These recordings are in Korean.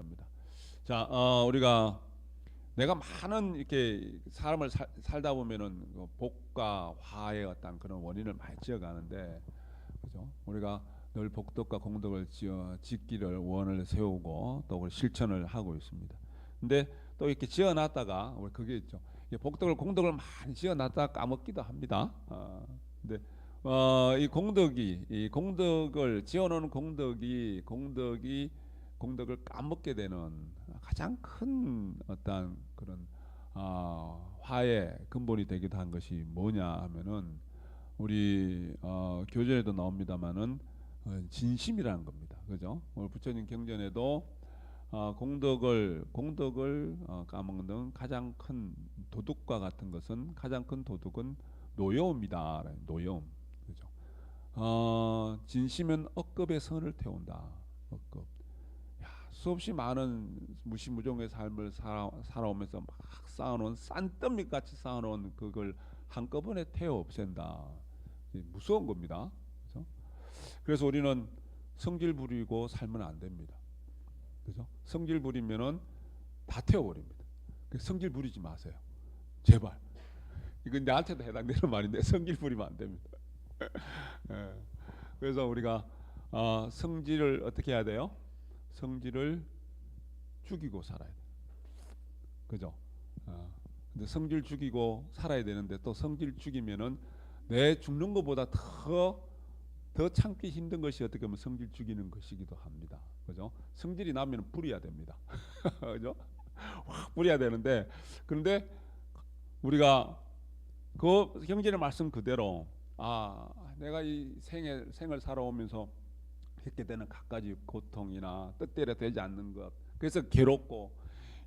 바랍니다. 자, 우리가 내가 많은 이렇게 사람을 살다 보면은 복과 화의 어떤 그런 원인을 많이 지어가는데, 그죠? 우리가 늘 복덕과 공덕을 짓기를 원을 세우고 또 우리 실천을 하고 있습니다. 근데 또 이렇게 지어놨다가 우리 그게 있죠. 복덕을 공덕을 많이 지어놨다가 까먹기도 합니다. 근데 이 공덕이 이 공덕을 지어놓은 공덕을 까먹게 되는 가장 큰 어떤 그런 화의 근본이 되기도 한 것이 뭐냐 하면은 우리 교전에도 나옵니다마는 진심이라는 겁니다. 그죠? 오늘 부처님 경전에도 공덕을 까먹는 가장 큰 도둑과 같은 것은 가장 큰 도둑은 노여움이다. 노여움. 그죠? 진심은 억급의 선을 태운다. 억급. 야, 수없이 많은 무시무종의 삶을 살아오면서 막 쌓아놓은 싼더미 같이 쌓아놓은 그걸 한꺼번에 태워 없앤다. 무서운 겁니다. 그죠? 그래서 우리는 성질 부리고 살면 안 됩니다. 그죠? 성질 부리면은 다 태워버립니다. 성질 부리지 마세요. 제발. 이건 나한테도 해당되는 말인데 성질 부리면 안 됩니다. 예. 그래서 우리가 성질을 어떻게 해야 돼요? 성질을 죽이고 살아야 돼요. 그죠? 근데 성질 죽이고 살아야 되는데 또 성질 죽이면은 내 죽는 것보다 더 참기 힘든 것이 어떻게 보면 성질 죽이는 것이기도 합니다. 그죠? 성질이 나면 부려야 됩니다. 그죠? 확 부려야 되는데, 그런데 우리가 그 형제의 말씀 그대로 내가 이 생을 살아오면서 겪게 되는 갖가지 고통이나 뜻대로 되지 않는 것, 그래서 괴롭고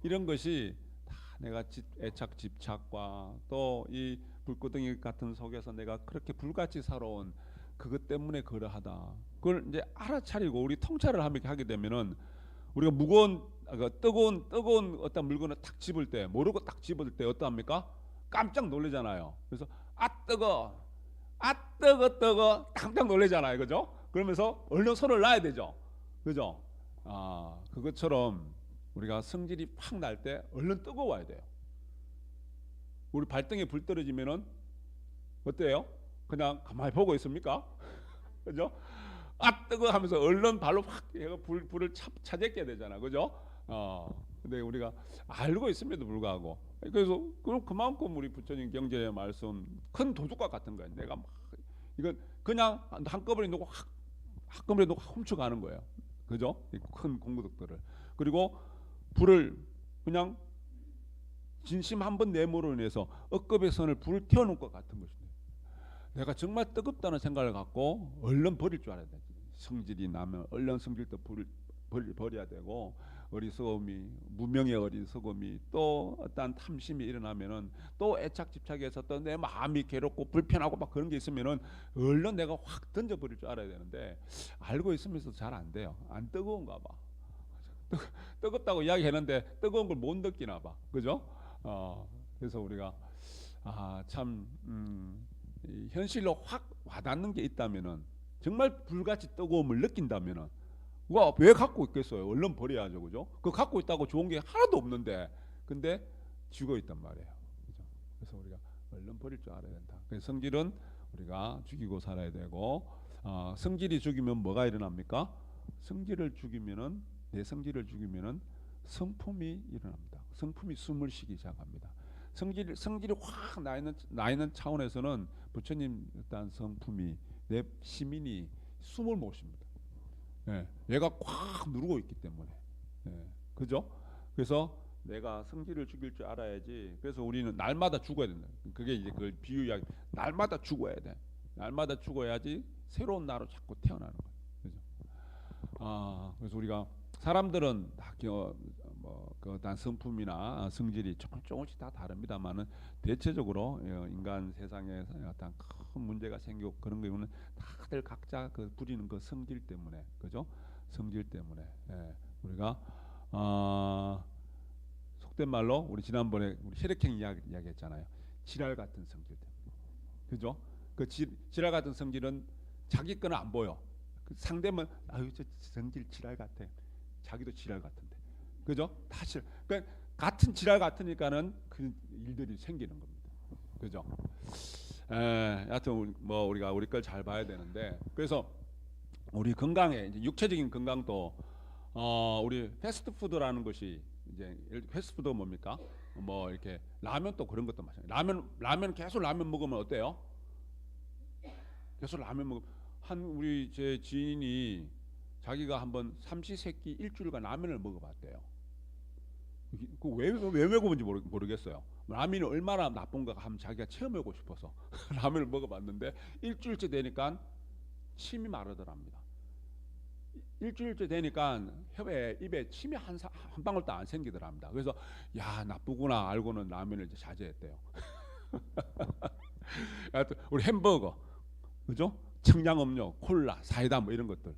이런 것이 다 내가 애착 집착과 또 이 불구덩이 같은 속에서 내가 그렇게 불같이 살아온 그것 때문에 그러하다. 그걸 이제 알아차리고 우리 통찰을 하게 되면은 우리가 무거운 뜨거운 어떤 물건을 탁 집을 때 모르고 딱 집을 때 어떠합니까? 깜짝 놀라잖아요. 그래서 뜨거 깜짝 놀라잖아요. 그죠? 그러면서 얼른 손을 놔야 되죠. 그죠? 그것처럼 우리가 성질이 팍 날 때 얼른 뜨거워야 돼요. 우리 발등에 불 떨어지면은 어때요? 그냥 가만히 보고 있습니까? 그죠? 뜨거 하면서 얼른 발로 확 불을 차제껴야 되잖아. 그죠? 근데 우리가 알고 있음에도 불구하고 그래서 그만큼 우리 부처님 경전의 말씀 큰 도둑과 같은 거예요. 내가 막 이건 그냥 한꺼번에 놓고 한꺼번에 놓고 훔쳐가는 거예요. 그죠? 큰 공덕들을. 그리고 불을 그냥 진심 한번 내모로 인해서 억겁의 선을 불을 태워놓을 것 같은 것입니다. 내가 정말 뜨겁다는 생각을 갖고 얼른 버릴 줄 알아야 돼. 성질이 나면 얼른 성질도 버려야 되고, 어리석음이 무명의 어리석음이 또 어떤 탐심이 일어나면은 또 애착 집착해서 또 내 마음이 괴롭고 불편하고 막 그런 게 있으면은 얼른 내가 확 던져버릴 줄 알아야 되는데 알고 있으면서 잘 안 돼요. 안 뜨거운가 봐. 뜨겁다고 이야기했는데 뜨거운 걸 못 느끼나 봐. 그죠? 그래서 우리가 참 현실로 확 와닿는 게 있다면은 정말 불같이 뜨거움을 느낀다면은 왜 갖고 있겠어요? 얼른 버려야죠, 그죠? 그 갖고 있다고 좋은 게 하나도 없는데, 근데 죽어 있단 말이에요, 그죠? 그래서 우리가 얼른 버릴 줄 알아야 된다. 그래서 성질은 우리가 죽이고 살아야 되고, 성질이 죽이면 뭐가 일어납니까? 내 성질을 죽이면은 성품이 일어납니다. 성품이 숨을 쉬기 시작합니다. 성질이 확 나 있는 차원에서는 부처님 일단 성품이 내 시민이 숨을 못 쉽니다. 예, 얘가 꽉 누르고 있기 때문에. 예, 그죠? 그래서 내가 성질을 죽일 줄 알아야지. 그래서 우리는 날마다 죽어야 된다. 그게 이제 그 비유 이야기. 날마다 죽어야 돼. 날마다 죽어야지 새로운 나로 자꾸 태어나는 거예요. 그죠? 그래서 우리가 사람들은 그 어떤 성품이나 성질이 조금씩 다 다릅니다만은 대체적으로 인간 세상에 어떤 큰 문제가 생기고 그런 경우는 다들 각자 그 부리는 그 성질 때문에, 그죠? 성질 때문에 우리가 속된 말로 우리 지난번에 우리 혈액형 이야기했잖아요. 지랄 같은 성질 때문에, 그죠? 그 지랄 같은 성질은 자기 거는 안 보여. 그 상대면 저 성질 지랄 같아. 자기도 지랄 같은데. 그죠? 다 싫어. 그러니까 같은 지랄 같으니까는 그 일들이 생기는 겁니다. 그죠? 여하튼 뭐 우리가 우리 걸 잘 봐야 되는데, 그래서 우리 건강에 이제 육체적인 건강도 우리 패스트푸드라는 것이 이제 패스트푸드가 뭡니까? 뭐 이렇게 라면 또 그런 것도 마찬가지. 라면 계속 라면 먹으면 어때요? 계속 라면 먹으면 우리 제 지인이 자기가 한번 삼시세끼 일주일간 라면을 먹어봤대요. 그왜 먹어본지 모르겠어요. 라면이 얼마나 나쁜가 한번 자기가 체험해보고 싶어서 라면을 먹어봤는데 일주일째 되니까 침이 마르더랍니다. 일주일째 되니까 입에 침이 한 방울도 안 생기더랍니다. 그래서 야, 나쁘구나 알고는 라면을 이제 자제했대요. 하여튼 우리 햄버거, 그죠? 청량음료, 콜라, 사이다 뭐 이런 것들,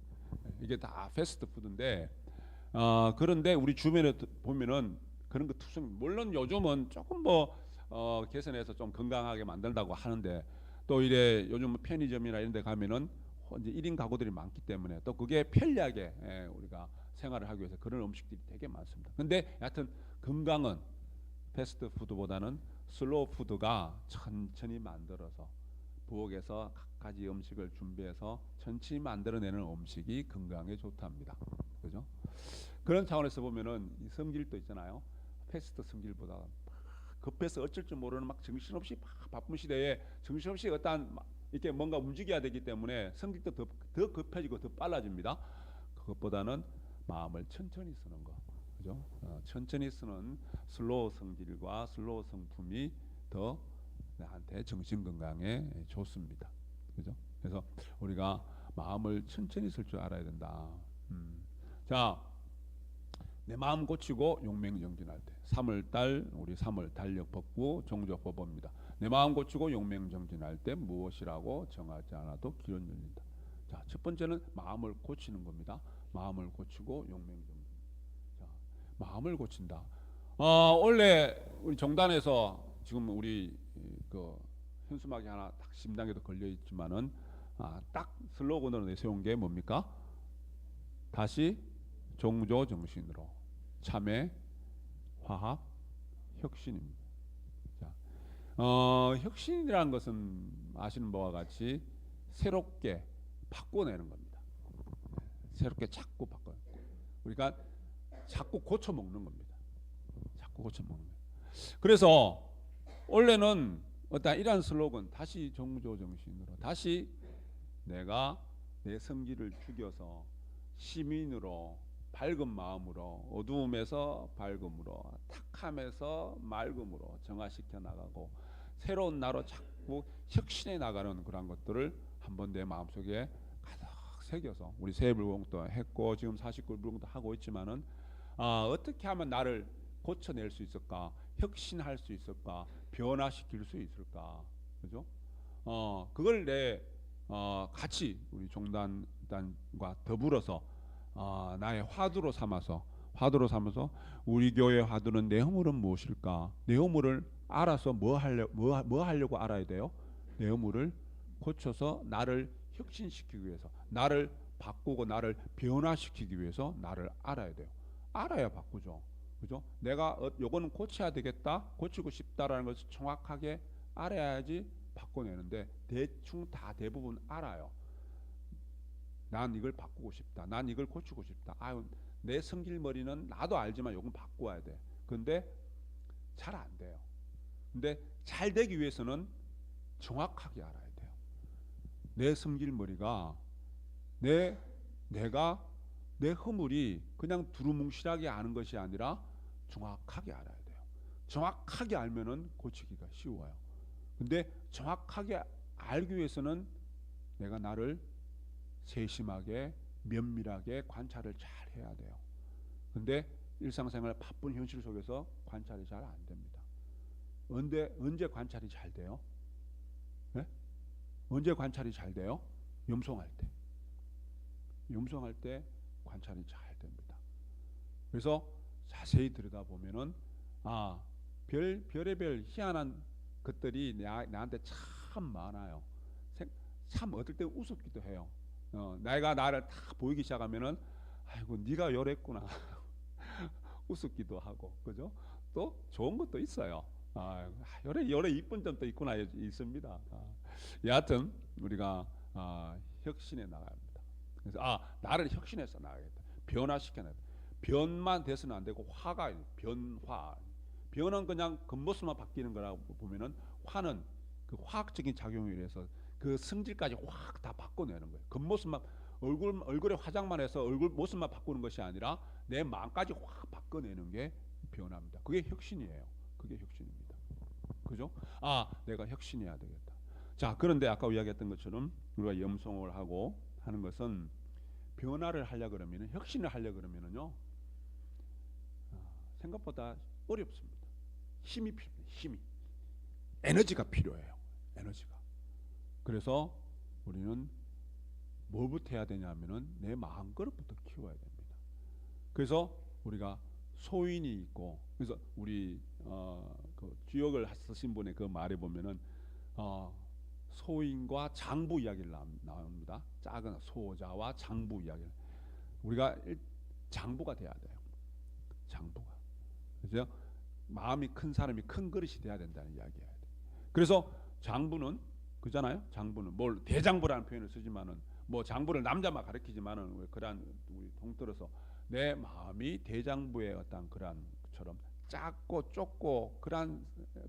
이게 다 패스트푸드인데, 그런데 우리 주변에 보면은 그런 거 특성, 물론 요즘은 조금 뭐 개선해서 좀 건강하게 만든다고 하는데, 또 이래 요즘 편의점이나 이런 데 가면은 이제 1인 가구들이 많기 때문에 또 그게 편리하게 우리가 생활을 하기 위해서 그런 음식들이 되게 많습니다. 근데 여하튼 건강은 패스트푸드보다는 슬로우푸드가 천천히 만들어서 부엌에서 각가지 음식을 준비해서 천천히 만들어내는 음식이 건강에 좋답니다. 그죠? 그런 차원에서 보면은 이 성질도 있잖아요. 패스트 성질보다 급해서 어쩔 줄 모르는 막 정신없이 막 바쁜 시대에 정신없이 어떠한 이렇게 뭔가 움직여야 되기 때문에 성질도 더 급해지고 더 빨라집니다. 그것보다는 마음을 천천히 쓰는 거, 그죠? 천천히 쓰는 슬로우 성질과 슬로우 성품이 더 나한테 정신 건강에 좋습니다. 그죠? 그래서 우리가 마음을 천천히 쓸 줄 알아야 된다. 자, 내 마음 고치고 용맹정진할 때 3월달 우리 3월 달력 법구 종조법입니다. 내 마음 고치고 용맹정진할 때 무엇이라고 정하지 않아도 길은 열린다. 자, 첫 번째는 마음을 고치는 겁니다. 마음을 고치고 용맹정진. 자, 마음을 고친다. 원래 우리 정단에서 지금 우리 그 현수막이 하나 딱 심장에도 걸려 있지만은 딱 슬로건으로 내세운 게 뭡니까? 다시 종조 정신으로 참회, 화합, 혁신입니다. 자, 혁신이라는 것은 아시는 바와 같이 새롭게 바꿔내는 겁니다. 새롭게 자꾸 바꿔. 우리가 자꾸 고쳐 먹는 겁니다. 자꾸 고쳐 먹는 거예요. 그래서 원래는 어떤 이러한 슬로건, 다시 종조 정신으로, 다시 내가 내 성질을 죽여서 시민으로, 밝은 마음으로, 어두움에서 밝음으로, 탁함에서 맑음으로 정화시켜 나가고 새로운 나로 자꾸 혁신해 나가는 그런 것들을 한번 내 마음속에 가득 새겨서 우리 새해불공도 했고 지금 49불공도 하고 있지만은 어떻게 하면 나를 고쳐낼 수 있을까, 혁신할 수 있을까, 변화시킬 수 있을까, 그죠? 그걸 같이 우리 종단과 더불어서 나의 화두로 삼아서 우리 교회 화두는 내 허물은 무엇일까? 내 허물을 알아서 뭐 하려고 알아야 돼요? 내 허물을 고쳐서 나를 혁신시키기 위해서, 나를 바꾸고 나를 변화시키기 위해서 나를 알아야 돼요. 알아야 바꾸죠. 그죠? 내가 요거는 고쳐야 되겠다, 고치고 싶다라는 것을 정확하게 알아야지 바꿔내는데 대충 다 대부분 알아요. 난 이걸 바꾸고 싶다, 난 이걸 고치고 싶다. 내 성질머리는 나도 알지만 요건 바꿔야 돼. 근데 잘 안 돼요. 근데 잘 되기 위해서는 정확하게 알아야 돼요. 내 성질머리가 내가 내 허물이 그냥 두루뭉실하게 아는 것이 아니라 정확하게 알아야 돼요. 정확하게 알면은 고치기가 쉬워요. 근데 정확하게 알기 위해서는 내가 나를 세심하게 면밀하게 관찰을 잘 해야 돼요. 근데 일상생활 바쁜 현실 속에서 관찰이 잘 안 됩니다. 언제 관찰이 잘 돼요? 네? 언제 관찰이 잘 돼요? 염송할 때. 염송할 때 관찰이 잘 됩니다. 그래서 자세히 들여다보면은 별의별 희한한 것들이 나한테 참 많아요. 참 어떨 때 우습기도 해요. 내가 나를 다 보이기 시작하면은 아이고 네가 요랬구나. 우습기도 하고, 그죠? 또 좋은 것도 있어요. 여러 이쁜 점도 있구나 있습니다. 여하튼 우리가 혁신해 나가야 합니다. 그래서 나를 혁신해서 나가겠다. 변화시켜야 돼. 변만 돼서는 안 되고 화가 변화. 변은 그냥 겉모습만 바뀌는 거라고 보면은 화는 그 화학적인 작용에 의해서 그 성질까지 확 다 바꿔내는 거예요. 겉모습만 얼굴에 화장만 해서 얼굴 모습만 바꾸는 것이 아니라 내 마음까지 확 바꿔내는 게 변화입니다. 그게 혁신이에요. 그게 혁신입니다. 그죠? 내가 혁신해야 되겠다. 자, 그런데 아까 이야기했던 것처럼 우리가 염송을 하고 하는 것은 변화를 하려 그러면은 혁신을 하려 그러면은요 생각보다 어렵습니다. 힘이 필요해요. 힘이 에너지가 필요해요. 에너지가. 그래서 우리는 뭐부터 해야 되냐면은 내 마음그릇부터 키워야 됩니다. 그래서 우리가 소인이 있고, 그래서 우리 그 주역을 쓰신 분의 그 말에 보면은 소인과 장부 이야기를 나옵니다. 작은 소자와 장부 이야기를 우리가 장부가 돼야 돼요. 장부가. 그래서 마음이 큰 사람이 큰 그릇이 돼야 된다는 이야기예요. 그래서 장부는 그잖아요. 장부는 뭘 대장부라는 표현을 쓰지만은 뭐 장부를 남자만 가리키지만은 그러한 우리 통틀어서 내 마음이 대장부의 어떤 그러한 것처럼 작고 좁고 그러한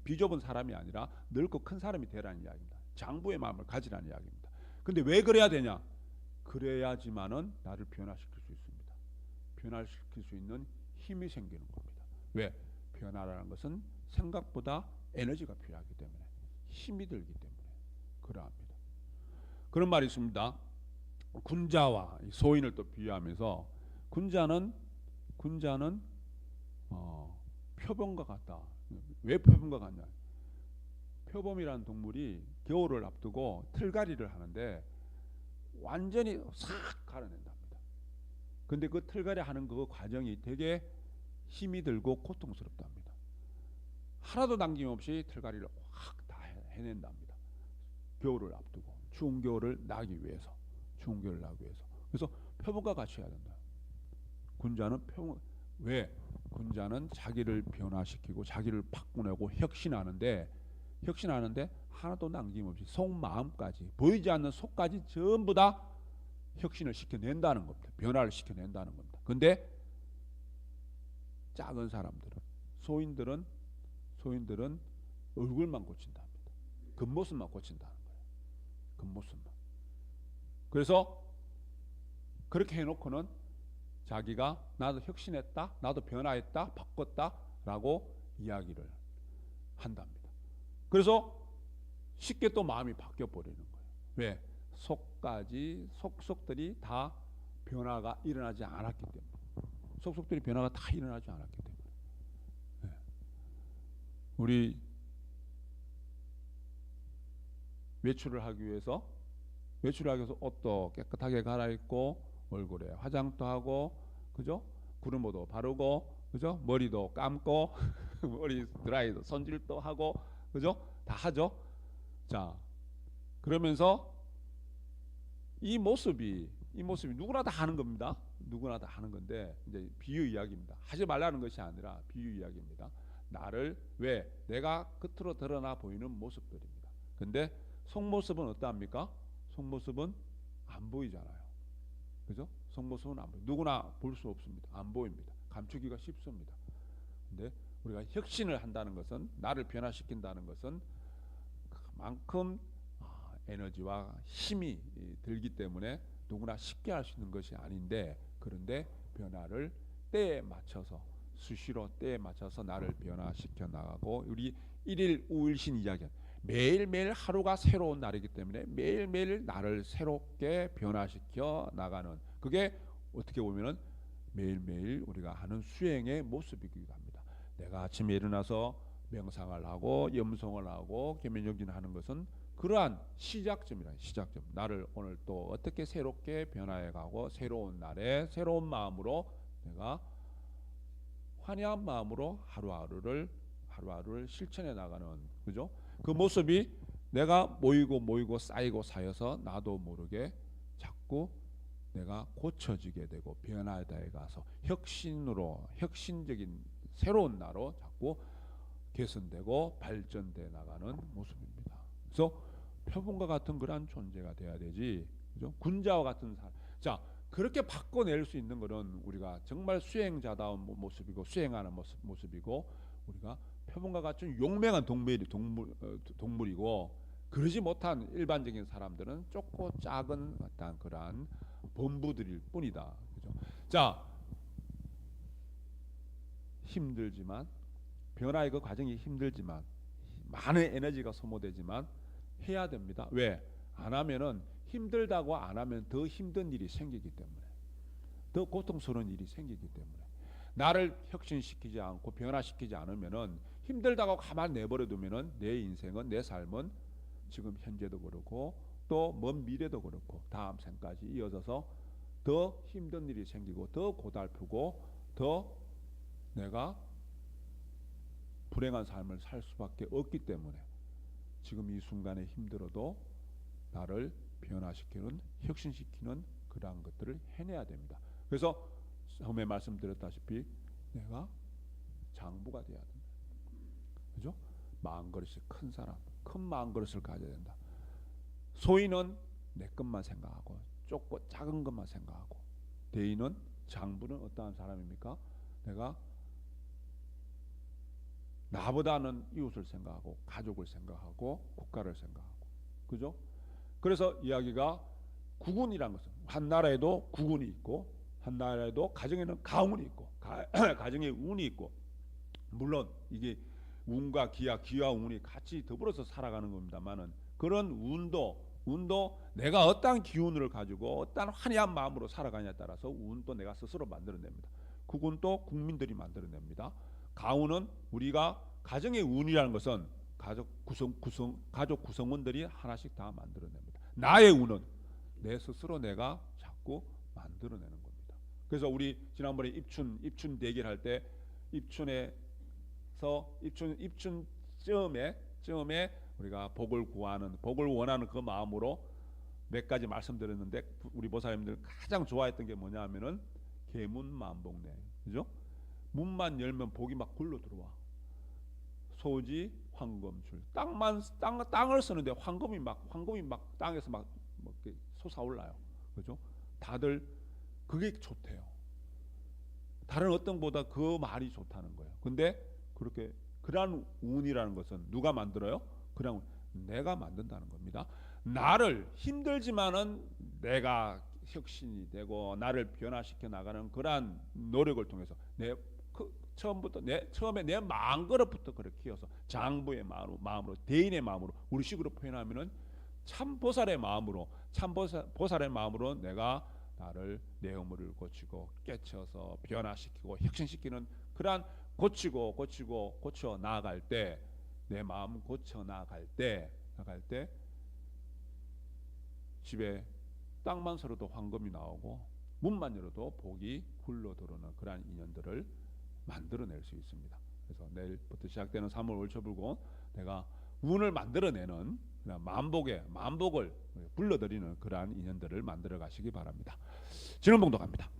비좁은 사람이 아니라 넓고 큰 사람이 되라는 이야기입니다. 장부의 마음을 가지라는 이야기입니다. 근데 왜 그래야 되냐? 그래야지만은 나를 변화시킬 수 있습니다. 변화시킬 수 있는 힘이 생기는 겁니다. 왜? 변화라는 것은 생각보다 에너지가 필요하기 때문에, 힘이 들기 때문에 그러합니다. 그런 말이 있습니다. 군자와 소인을 또 비유하면서 군자는 표범과 같다. 왜 표범과 같냐? 표범이라는 동물이 겨울을 앞두고 털갈이를 하는데 완전히 싹 갈아낸답니다. 근데 그 털갈이 하는 그 과정이 되게 힘이 들고 고통스럽답니다. 하나도 남김없이 털갈이를 확 다 해낸답니다. 겨울을 앞두고 추운 겨울을 나기 위해서, 그래서 표범과 같이 해야 된다. 군자는 표범. 왜? 군자는 자기를 변화시키고 자기를 바꾸내고 혁신하는데 하나도 남김없이 속마음까지, 보이지 않는 속까지 전부 다 혁신을 시켜낸다는 겁니다. 변화를 시켜낸다는 겁니다. 근데 작은 사람들은, 소인들은 얼굴만 고친답니다. 겉모습만 고친다는 거예요. 겉모습만. 그래서 그렇게 해놓고는 자기가 나도 혁신했다, 나도 변화했다, 바꿨다라고 이야기를 한답니다. 그래서 쉽게 또 마음이 바뀌어 버리는 거예요. 왜? 속속들이 다 변화가 일어나지 않았기 때문에. 속속들이 변화가 다 일어나지 않았기 때문에. 네. 우리 외출을 하기 위해서 옷도 깨끗하게 갈아입고 얼굴에 화장도 하고, 그죠? 구름도 바르고, 그죠? 머리도 감고 머리 드라이도 손질도 하고, 그죠? 다 하죠. 자, 그러면서 이 모습이 누구나 다 하는 겁니다. 누구나 다 하는 건데 이제 비유 이야기입니다. 하지 말라는 것이 아니라 비유 이야기입니다. 나를 왜 내가 겉으로 드러나 보이는 모습들입니다. 근데 속모습은 어떠합니까? 속모습은 안 보이잖아요. 그죠? 속모습은 안 보여. 누구나 볼 수 없습니다. 안 보입니다. 감추기가 쉽습니다. 근데 우리가 혁신을 한다는 것은, 나를 변화시킨다는 것은 그만큼 에너지와 힘이 들기 때문에 누구나 쉽게 할 수 있는 것이 아닌데, 그런데 변화를 때에 맞춰서, 수시로 때에 맞춰서 나를 변화시켜 나가고, 우리 일일 우일신 이야기, 매일매일 하루가 새로운 날이기 때문에 매일매일 나를 새롭게 변화시켜 나가는, 그게 어떻게 보면은 매일매일 우리가 하는 수행의 모습이기도 합니다. 내가 아침에 일어나서 명상을 하고 염송을 하고 계면정진을 하는 것은 그러한 시작점이라, 시작점. 나를 오늘 또 어떻게 새롭게 변화해 가고, 새로운 날에 새로운 마음으로 내가 환희한 마음으로 하루하루를 실천해 나가는, 그죠? 그 모습이 내가 모이고 쌓여서 나도 모르게 자꾸 내가 고쳐지게 되고 변화에 가서 혁신적인 새로운 나로 자꾸 개선되고 발전돼 나가는 모습입니다. 그래서 표본과 같은 그러한 존재가 돼야 되지, 그죠? 군자와 같은 사람. 자, 그렇게 바꿔낼 수 있는 것은 우리가 정말 수행자다운 모습이고 수행하는 모습이고 우리가 표본과 같은 용맹한 동물이고 그러지 못한 일반적인 사람들은 좁고 작은 어떤 그러한 본부들일 뿐이다. 그죠? 자, 힘들지만 변화의 그 과정이 힘들지만 많은 에너지가 소모되지만 해야 됩니다. 왜? 안 하면은 힘들다고 안 하면 더 힘든 일이 생기기 때문에, 더 고통스러운 일이 생기기 때문에 나를 혁신시키지 않고 변화시키지 않으면은 힘들다고 가만 내버려 두면은 내 인생은 내 삶은 지금 현재도 그렇고 또 먼 미래도 그렇고 다음 생까지 이어져서 더 힘든 일이 생기고 더 고달프고 더 내가 불행한 삶을 살 수밖에 없기 때문에 지금 이 순간에 힘들어도 나를 변화시키는 혁신시키는 그러한 것들을 해내야 됩니다. 그래서 처음에 말씀드렸다시피 내가 장부가 돼야 된다. 그죠? 마음그릇이 큰 사람, 큰 마음그릇을 가져야 된다. 소인은 내 것만 생각하고 좁고 작은 것만 생각하고, 대인은 장부는 어떠한 사람입니까? 내가 나보다는 이웃을 생각하고 가족을 생각하고 국가를 생각하고, 그죠? 그래서 이야기가 국운이란 것은 한 나라에도 국운이 있고 한 나라에도 가정에는 가운이 있고 가정에 운이 있고, 물론 이게 운과 기와 운이 같이 더불어서 살아가는 겁니다만은 그런 운도 내가 어떠한 기운을 가지고 어떠한 환희한 마음으로 살아가냐에 따라서 운도 내가 스스로 만들어냅니다. 국운도 국민들이 만들어냅니다. 가운은 우리가 가정의 운이라는 것은 가족 구성원들이 하나씩 다 만들어냅니다. 나의 운은 내 스스로 내가 자꾸 만들어내는 겁니다. 그래서 우리 지난번에 입춘 대결할 때 입춘 쯤에 우리가 복을 원하는 그 마음으로 몇 가지 말씀드렸는데 우리 보살님들 가장 좋아했던 게 뭐냐면은 계문만복내, 그죠? 문만 열면 복이 막 굴러 들어와. 소지 황금줄. 땅을 쓰는데 황금이 막 땅에서 막 솟아올라요. 그죠? 다들 그게 좋대요. 다른 어떤 보다 그 말이 좋다는 거예요. 근데 그렇게 그러한 운이라는 것은 누가 만들어요? 그냥 내가 만든다는 겁니다. 나를 힘들지만은 내가 혁신이 되고 나를 변화시켜 나가는 그러한 노력을 통해서 처음에 내 마음그릇부터 그렇게 키워서 장부의 마음으로 대인의 마음으로 우리식으로 표현하면은 참 보살의 마음으로 내가 나를 내 허물을 고치고 깨쳐서 변화시키고 혁신시키는 그러한 고쳐 나아갈 때, 내 마음 고쳐 나아갈 때 집에 땅만 서로도 황금이 나오고 문만 열어도 복이 굴러 들어오는 그러한 인연들을 만들어낼 수 있습니다. 그래서 내일부터 시작되는 3월 월초불고 내가 운을 만들어내는 만복을 불러들이는 그러한 인연들을 만들어 가시기 바랍니다. 진원봉도 갑니다.